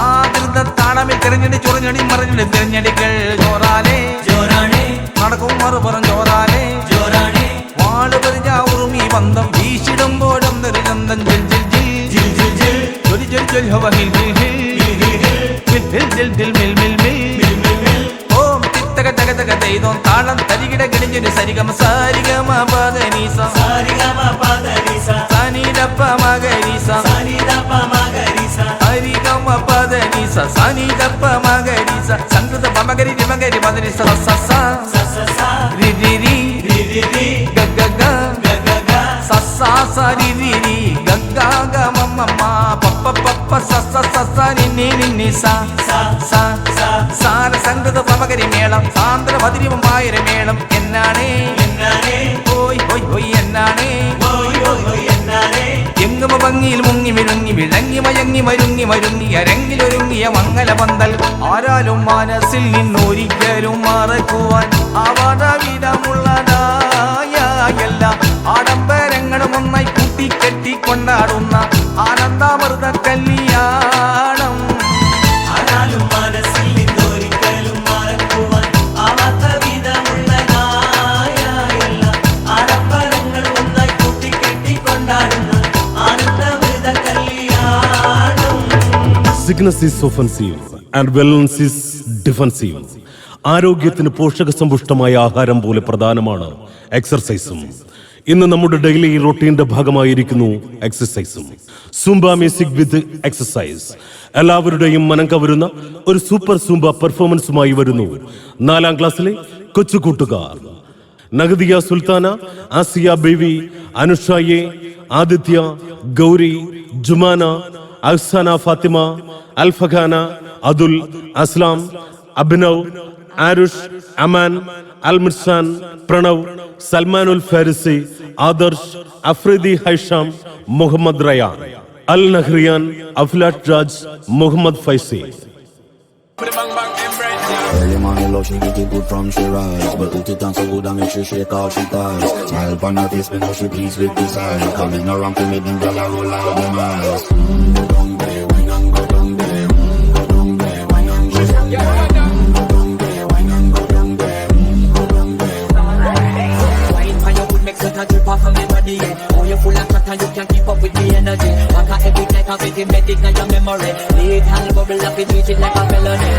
ആകൃത താളമിൽ തിരഞ്ഞടി ചൊറിഞ്ഞടി മറിഞ്ഞടി തിരഞ്ഞടികൾ ജോറാലേ ജോറാണേ നടക്കും മറുപുറം ജോറാലേ ജോറാണേ വാള് പതിഞ്ഞ ഉറുമി ബന്ധം വീശിടുമ്പോഴും നെറിചന്തൻ ജിൽ ജിൽ ജിൽ ജിൽ ജിൽ ജിൽ ജൊലി ജൊലി ജൊലി ഹവ ഹിൽ ഹിൽ ഹിൽ ഹിൽ ഹിൽ ജിൽ ജിൽ മിൽ മിൽ മിൽ ഓം തിത്തക തക തക ദൈതോം താളം തരികിട കിടിഞ്ഞൊരു സരിഗമ സാരിഗമ പദനീസ സാരിഗമ പദനീസ സനിദപ്പ മഗരീസ സനിദപ്പ മഗരീസ ഹരിഗമ പദനീസ സനിദപ്പ മഗരീസ സംഗൃത പമഗരി രിമഗരി പദനീസ സ സ സ രി രി രി രി രി ഗ ഗ ഗ ഗ ഗ ഗ സ സ സ രി രി രി ഗ ഗ ഗ മ മ മ പ പ പ പ സ സ സ സ നി നി നി നി സ സ സ സാര സംഗൃത പമഗരി മേളം സാന്ദ്ര മധുരമായ മേളം എന്നാണേ എന്നാണേ ഹോയ് ഹോയ് ഹോയ് എന്നാണേ ഹോയ് ഹോയ് ഹോയ് എന്നാണേ എങ്ങുമ ഭംഗിയിൽ മുങ്ങി വിഴുങ്ങി വിളങ്ങി മയങ്ങി മരുങ്ങി മരുങ്ങി അരങ്ങിലൊരുങ്ങിയ മംഗലപന്തൽ ആരാലും മനസ്സിൽ നിന്നൊരിക്കലും മറക്കുവാൻ ആവാടവിധമുള്ളതായ എല്ലാ ആഡംബരങ്ങളും ഒന്നായി കൂട്ടിക്കെട്ടി കൊണ്ടാടുന്ന ആനന്ദാമൃത കല്യാണം. ആരാലും മനസ്സിൽ നിന്നൊരിക്കലും മറക്കുവാൻ ആവാത്ത വിധമുള്ളതായ എല്ലാ ആഡംബരങ്ങളും ഒന്നായി കൂട്ടിക്കെട്ടി കൊണ്ടാടുന്ന ആനന്ദമൃത കല്യാണം. Sickness is offensive and wellness is defensive. ആരോഗ്യത്തിന് പോഷകസമ്പുഷ്ടമായ ആഹാരം പോലെ പ്രധാനമാണ് എക്സർസൈസും. ഇന്ന് നമ്മുടെ ഡെയിലി റൊട്ടീന്റെ ഭാഗമായിരിക്കുന്നു എക്സസൈസും. സൂംബ മ്യൂസിക് വിത്ത് എക്സസൈസ് എല്ലാവരുടെയും മനം കവരുന്ന ഒരു സൂപ്പർ സൂംബ പെർഫോമൻസുമായി വരുന്നു 4ാം ക്ലാസ്സിലെ കൊച്ചു കൂട്ടുകാർ നഗദിയ സുൽത്താന, ആസിയ ബേബി, അനുഷായെ, Aditya, Gauri, Jumana, Ahsana Fathima, Alfakhana, Athul, Aslam, Abhinav, Arush, Aman, Almirsan, Pranav, Salmanul Farisi, Adarsh, Afridi Haisham, Muhammad Rayan, Al Nahriyan, Aflat Raj, Muhammad Faizi. Early morning love, she get it good from she rise. But put it on so good I make she shake off she ties. Smile upon her face, me know she pleased with this eye. Coming around to me, them girl I roll out them eyes. Go down there, wine and go down there. Go down there, wine and go down there. Go down there, wine and go down there. Go down there. Wine for your good makes it a drip off of me body. Oh, you full of chatter, you can't keep up with the energy. Walk a every night, a rhythm, medic in your memory. Little bubble up, it treat it like a melody.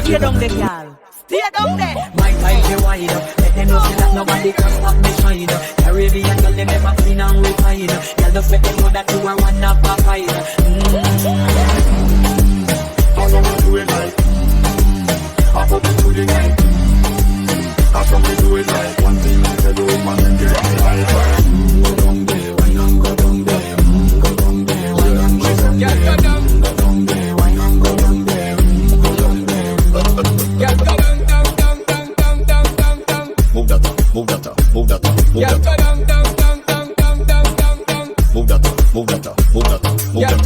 Stay down there, girl. Stay down there. My time to wine. Let them know that nobody can stop me shine. Caribbean girl, they never clean and refine. Girl, just let them know that you are one of a kind. How long we do it like? I put it to the night. How come we do it like? One thing I said, oh man, and get me like that. Go down there, wine and go down there. Go down there, wine and go down there. Go down there, wine and go down there. Go down there. Move that up, move that up, move that up, move that up. Move that up, move that up, move that up, move that up.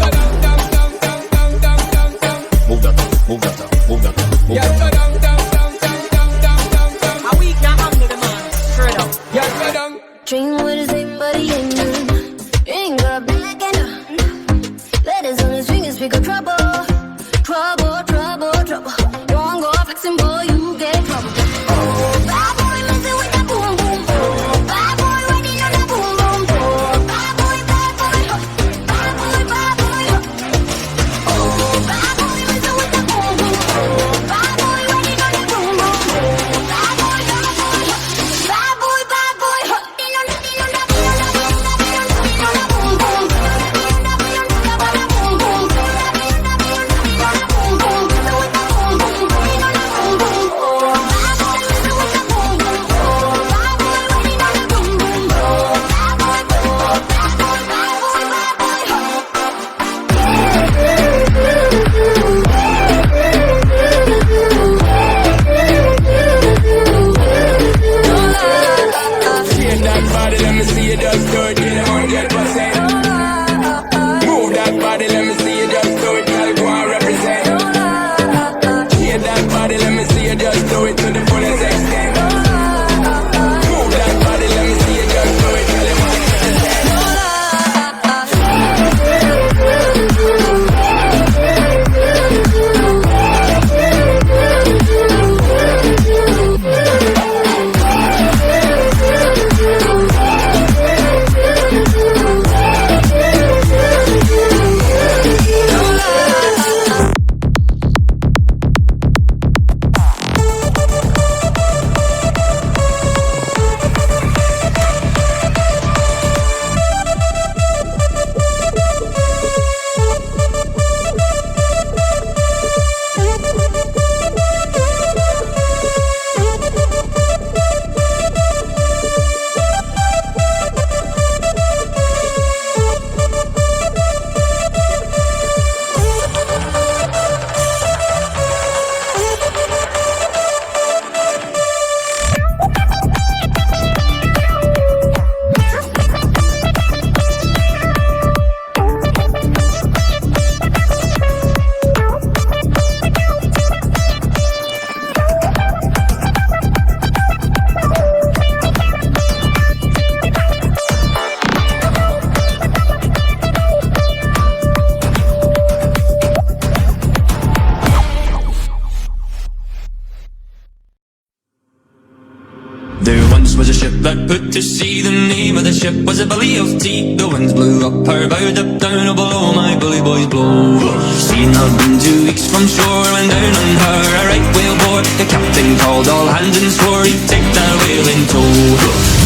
that put to sea. The name of the ship was a Billy of Tea. The winds blew up her bow, up down, oh below my bully boys blow. She'd not been 2 weeks from shore when down on her a right whale bore. The captain called all hands and swore he'd take that whale in tow.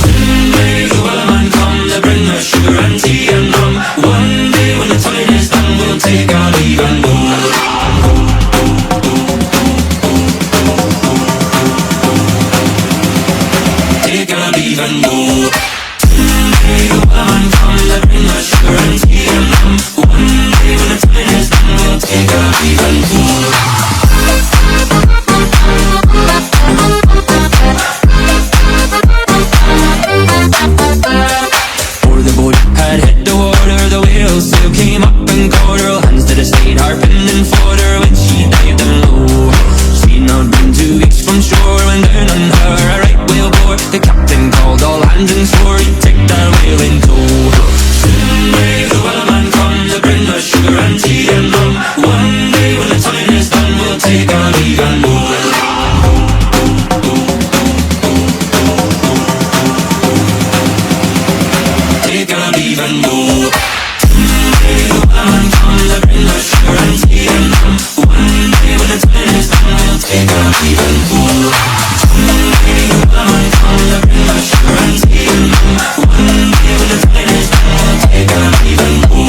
Soon may the whaleman come to bring us sugar and tea and rum. One day when the time is done, we'll take our leave and go. Take our leave and go. Someday the whaleman comes to bring us sugar and tea and rum. One day when the time is done, we'll take our leave and go. Before the boat had hit the water, the whale sail came up and caught her. Hands to the side, harping and fought her when she dived down low. She'd not been 2 weeks from shore when down on her a right whale bore. The captain called all hands and swore he'd take that whale in tow. Soon may the whaleman come to bring us sugar and tea and rum. One day when the time is done, we'll take our leave and go. Take our leave and go. Someday the whaleman comes to bring us sugar and tea and rum. One day when the time is done, we'll take our leave and go. Someday the whaleman comes to bring us sugar and tea and rum. One day when the time is done, we'll take our leave and go.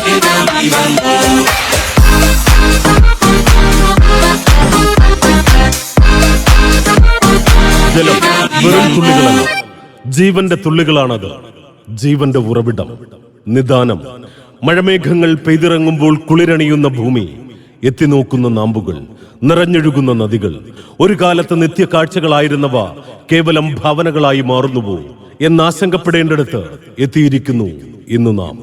Take our leave and go. ജലം വെറും തുള്ളികളല്ല, ജീവന്റെ തുള്ളികളാണത്. ജീവന്റെ ഉറവിടം, നിദാനം. മഴമേഘങ്ങൾ പെയ്തിറങ്ങുമ്പോൾ കുളിരണിയുന്ന ഭൂമി, എത്തിനോക്കുന്ന നാമ്പുകൾ, നിറഞ്ഞൊഴുകുന്ന നദികൾ. ഒരു കാലത്ത് നിത്യ കാഴ്ചകളായിരുന്നവ കേവലം ഭാവനകളായി മാറുന്നുവോ എന്നാശങ്കപ്പെടേണ്ടടുത്ത് എത്തിയിരിക്കുന്നു ഇന്ന് നാം.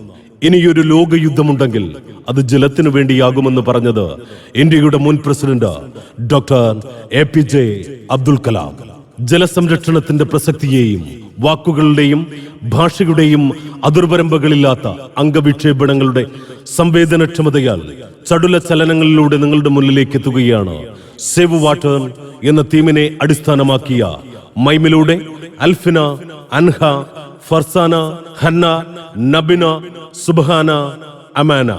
ഇനിയൊരു ലോകയുദ്ധമുണ്ടെങ്കിൽ അത് ജലത്തിനു വേണ്ടിയാകുമെന്ന് പറഞ്ഞത് ഇന്ത്യയുടെ മുൻ president doctor APJ Abdul Kalam. ജലസംരക്ഷണത്തിന്റെ പ്രസക്തിയെയും വാക്കുകളുടെയും ഭാഷയുടെയും അതിർവരമ്പുകളില്ലാത്ത അംഗവിക്ഷേപണങ്ങളുടെ സംവേദനക്ഷമതയാൽ ചടുല ചലനങ്ങളിലൂടെ നിങ്ങളുടെ മുന്നിലേക്ക് എത്തുകയാണ് സേവ് വാട്ടർ എന്ന തീമിനെ അടിസ്ഥാനമാക്കിയ മൈമിലൂടെ അൽഫിന, അൻഹ, ഫർസാന, ഹന്ന, നബിന, സുബ്ഹാന, അമാന.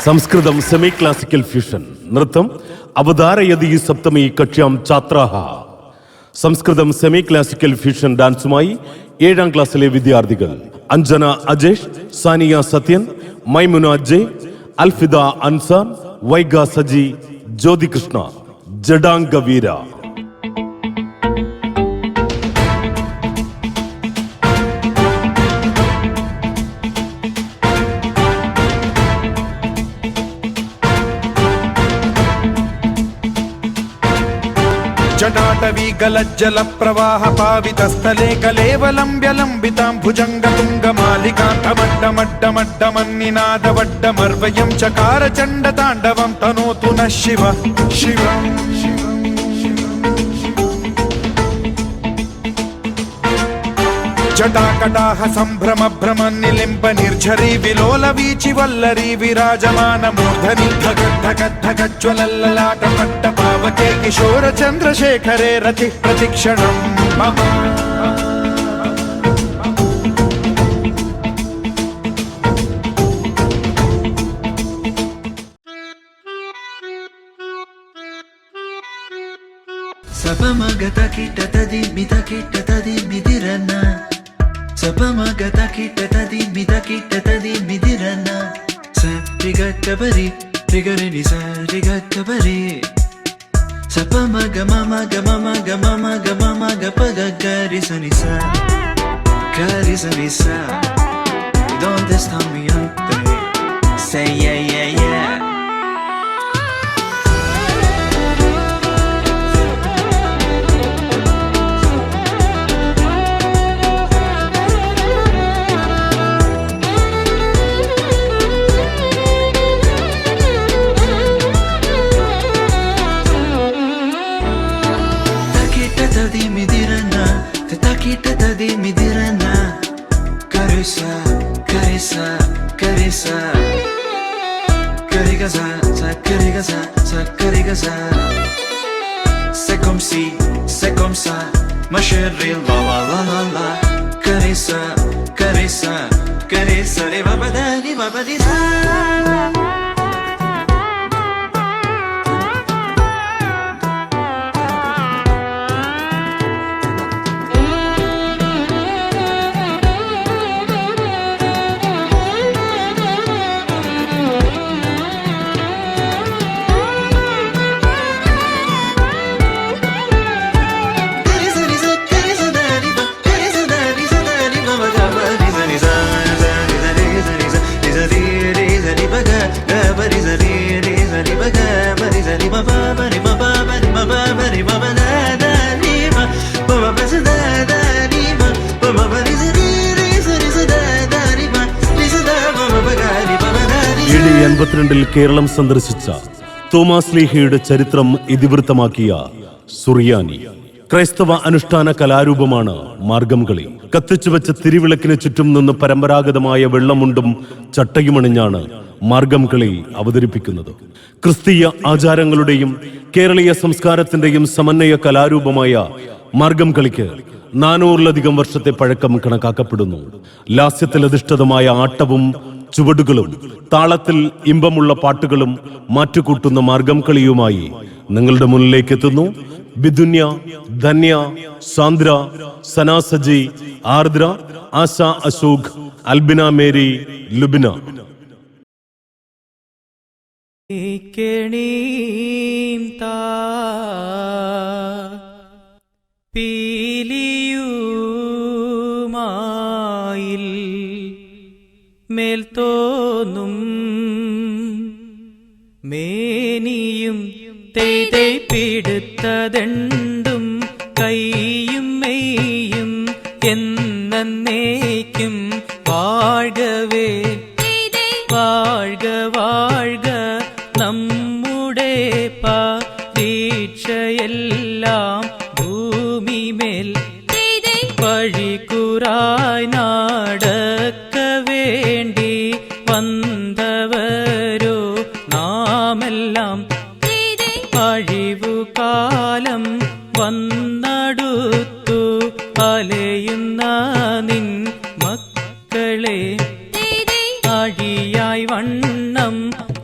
സംസ്കൃതം സെമി ക്ലാസിക്കൽ ഫ്യൂഷൻ നൃത്തം അവതാരയതി സപ്തമി കക്ഷ്യാം ഛാത്രാഹ. സംസ്കൃതം സെമി ക്ലാസിക്കൽ ഫ്യൂഷൻ ഡാൻസുമായി 7ാം ക്ലാസ്സിലെ വിദ്യാർത്ഥികൾ അഞ്ജന അജേഷ്, സാനിയ സത്യൻ, മൈമുന ജെ, അൽഫിദ അൻസാർ, വൈഗ സജി, ജ്യോതികൃഷ്ണ, ജഡാംഗ വീര. जटाटवीगलज्जल प्रवाह पावितस्थले कलेवलम्ब्य लम्बितां भुजङ्गतुङ्गमालिकान्तमड्डमड्डमड्डमन्निनादवड्डमर्वयं चकार चण्डताण्डवं तनोतु नः शिव शिव. जटाकटाह सम्भ्रम भ्रम निलिम्ब निर्झरी विलोल वीचि वल्लरी विराजमान मूर्धनि धगद्धगद्धगज्ज्वलल्ललाट पट्ट पावके किशोर चन्द्रशेखरे रति प्रतिक्षणम् मम. Sapamagata kita tadi mita kita tadi midirana. Sapamagata kita tadi mita kita tadi midirana. Sa rigattabari rigarini sa rigattabari. Sapamaga mama ga mama ga mama ga mama ga paga gari sanisa gari sanisa. Donde está mi ante? Say yeah yeah yeah. Kita tadi midirana. Carissa, carissa, carissa. Carigasa, sa carigasa, sa carigasa. C'est comme ça, ma chérie, la la la la la. Carissa, carissa, carissa, li va badani, va badisa. ൽ കേരളം സന്ദർശിച്ച Thomas ലീഹയുടെ ചരിത്രം ഇതിവൃത്തമാക്കിയ സുറിയാനി. ക്രൈസ്തവ അനുഷ്ഠാന കലാരൂപമാണ് മാർഗം കളി. കത്തിച്ചുവെച്ച തിരിവിളക്കിന് ചുറ്റും നിന്ന് പരമ്പരാഗതമായ വെള്ളമുണ്ടും ചട്ടയുമണിഞ്ഞാണ് മാർഗം കളി അവതരിപ്പിക്കുന്നത്. ക്രിസ്തീയ ആചാരങ്ങളുടെയും കേരളീയ സംസ്കാരത്തിന്റെയും സമന്വയ കലാരൂപമായ മാർഗം കളിക്ക് 400-ലധികം വർഷത്തെ പഴക്കം കണക്കാക്കപ്പെടുന്നു. ലാസ്യത്തിലധിഷ്ഠിതമായ ആട്ടവും ചുവടുകളും താളത്തിൽ ഇമ്പമുള്ള പാട്ടുകളും മാറ്റുകൂട്ടുന്ന മാർഗം കളിയുമായി നിങ്ങളുടെ മുന്നിലേക്ക് എത്തുന്നു ബിദുന്യ, ധന്യ, സാന്ദ്ര, സനാ സജി, ആർദ്ര, ആശ അശോക്, അൽബിന മേരി, ലുബിന. മേൽത്തോന്നും മേനിയും തേതൈ പിടുത്തതെണ്ടും കൈയും മെയ്യും എന്നേക്കും വാഴ്കവേ വാഴ്ക വാഴ്ക നമ്മുടെ പരീക്ഷയെല്ലാം ഭൂമിമേൽ വഴികുറായി നാടക്ക വേണ്ടി വന്നവരോ നാമെല്ലാം അഴിവുകാലം വന്നടുത്തു അലയുന്ന നിൻ മക്കളെ അഴിയായി വണ്ണം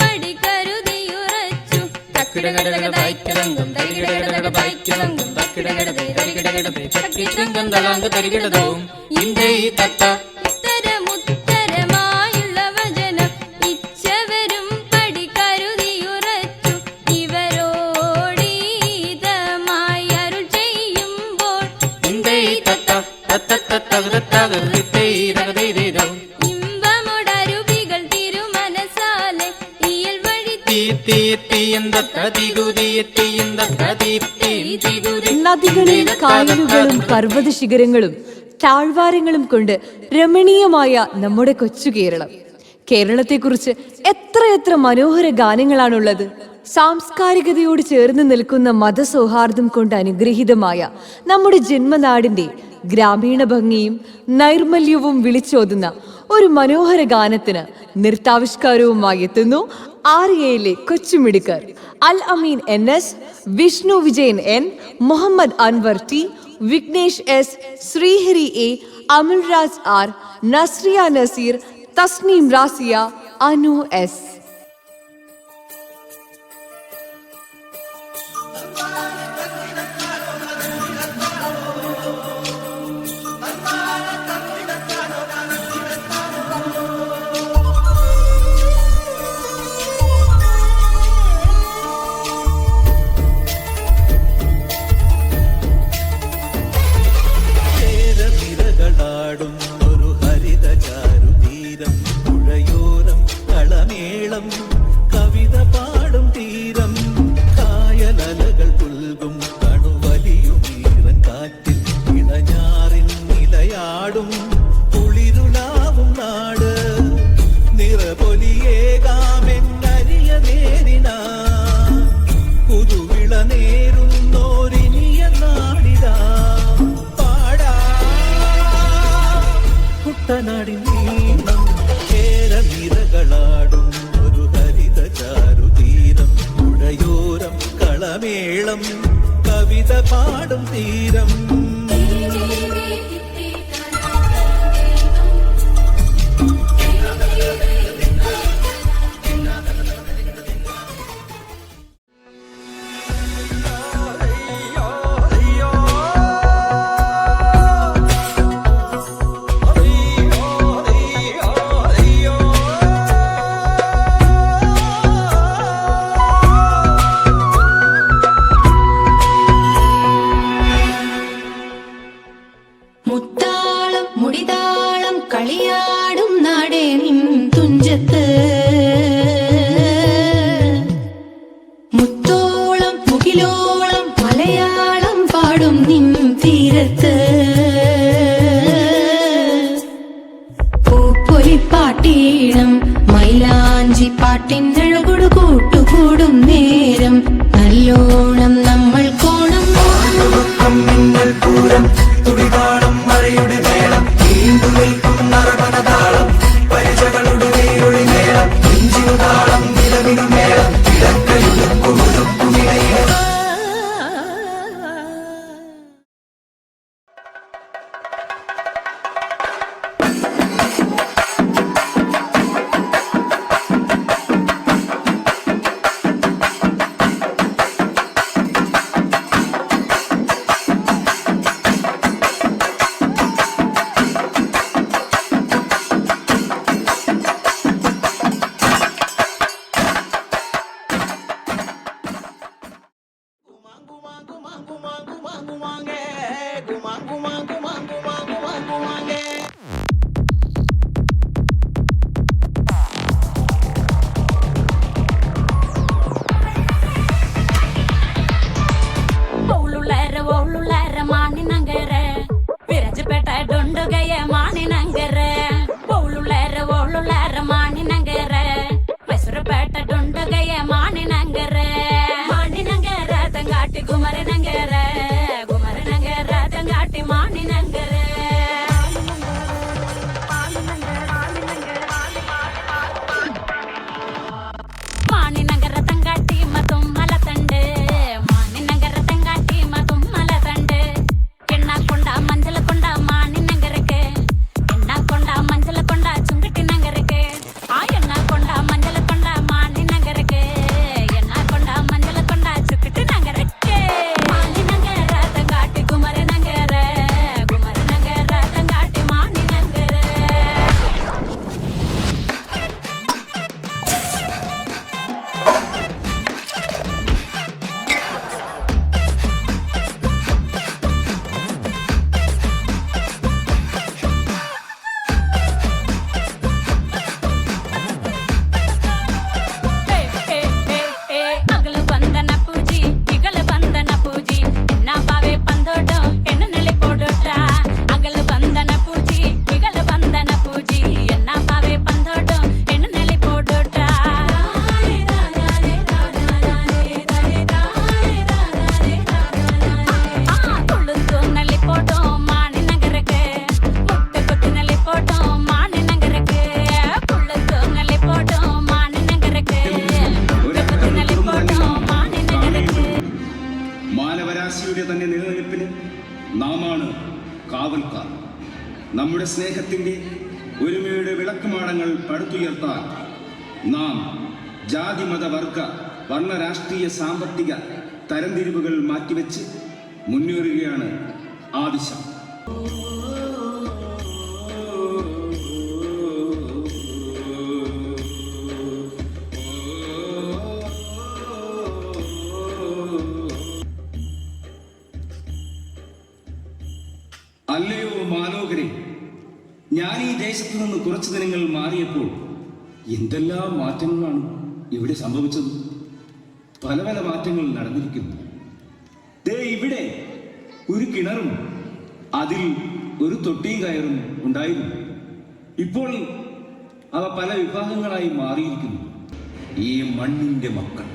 പടി കരുതിയുറച്ചു. തക്കിടകിടകിടതായിക്കിടങ്കും തരികിടകിടകിടതായിക്കിടങ്കും തക്കിടകിടതേ തരികിടകിടതേ തക്കിച്ചങ്കം തളാങ്ക് തരികിടതവും ഇന്തേ തത്ത ഉത്തരമുത്തരമായുള്ള വചനം ഇച്ചവരും പടി കരുതിയുറച്ചു. ഇവരോടീതമായി അരുൾ ചെയ്യുമ്പോൾ ഇന്തേ തത്ത തത്തത്തത്തകതത്തകതേ തകതേതേതവും ഇമ്പമൊടരുവികൾ തിരുമനസാലെ ഇയൽ വഴി നദികളും കായലുകളും പർവ്വത ശിഖരങ്ങളും താഴ്വാരങ്ങളും കൊണ്ട് രമണീയമായ നമ്മുടെ കൊച്ചു കേരളം. കേരളത്തെക്കുറിച്ച് എത്രയെത്ര മനോഹര ഗാനങ്ങളാണുള്ളത്. സാംസ്കാരികതയോട് ചേർന്ന് നിൽക്കുന്ന മതസൗഹാർദ്ദം കൊണ്ട് അനുഗ്രഹീതമായ നമ്മുടെ ജന്മനാടിന്റെ ഗ്രാമീണ ഭംഗിയും നൈർമല്യവും വിളിച്ചോതുന്ന ഒരു മനോഹര ഗാനത്തിന് നൃത്താവിഷ്കാരവുമായി എത്തുന്നു ആര്യയിലെ കൊച്ചുമിടുക്കർ. അൽ അമീൻ NS, Vishnu Vijayan N, Muhammad Anwar T, Vignesh S, Sreehari A, Amalraj R, Nazriya Naseer, Tasneem Raziya, Anu S. ഒരു ഹരിത ചാരുതീരം പുഴയോരം കളമേളം കവിത പാടും തീരം കായലലകൾ പുൽകും കണുവലിയുമീറൻ കാറ്റിൽ ഇളഞ്ഞാറിൻ നിലയാടും കുളിരുലാവും നാട് നിറപൊലിയേകാമെന്നരിയ നേരിന പുതുവിള നേരുന്നോരിനിയ നാടിതാ കുട്ടനാടിൻ നീളം കേരനിരകളാടും ഒരു ഹരിത ചാരുതീരം പുഴയോരം കളമേളം കവിത പാടും തീരം മുത്താ പൂരം തുടിതാളം മഴയുടെ മേളം നീണ്ടു നിൽക്കും നറമനതാളം പരിചകളുടെ വേരൊളി മേളം ഇഞ്ചിനുതാളം നിലവിനു മേളം കിടക്കയുടുക്കുമിടയിൽ തന്നെ നിലനിൽപ്പിന് നാമാണ് കാവൽക്കാർ. നമ്മുടെ സ്നേഹത്തിൻ്റെ ഒരുമയുടെ വിളക്കുമാടങ്ങൾ പടുത്തുയർത്താൻ നാം ജാതി മത വർഗ വർണ്ണ രാഷ്ട്രീയ സാമ്പത്തിക തരംതിരിവുകൾ മാറ്റിവെച്ച് മുന്നേറുകയാണ് ആവശ്യം. അല്ലയോ മാലോകരെ, ഞാൻ ഈ ദേശത്തു നിന്ന് കുറച്ചു ദിനങ്ങൾ മാറിയപ്പോൾ എന്തെല്ലാം മാറ്റങ്ങളാണ് ഇവിടെ സംഭവിച്ചത്. പല പല മാറ്റങ്ങൾ നടന്നിരിക്കുന്നു. ദേ ഇവിടെ ഒരു കിണറും അതിൽ ഒരു തൊട്ടിയും കയറും ഉണ്ടായിരുന്നു. ഇപ്പോൾ അവ പല വിഭാഗങ്ങളായി മാറിയിരിക്കുന്നു. ഈ മണ്ണിന്റെ മക്കൾ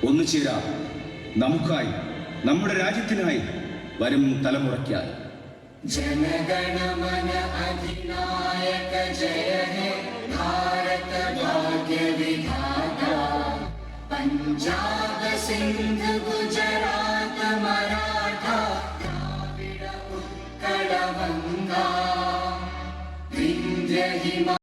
ഒന്നു ചേരാം, നമുക്കായി, നമ്മുടെ രാജ്യത്തിനായി, വരും തലമുറയ്ക്കായി. जनगणमन अधिनायक जय हे भारत भाग्य विधाता पंजाब सिंध गुजरात मराठा द्राविड़ उत्कल गंगा विंध्य हिमा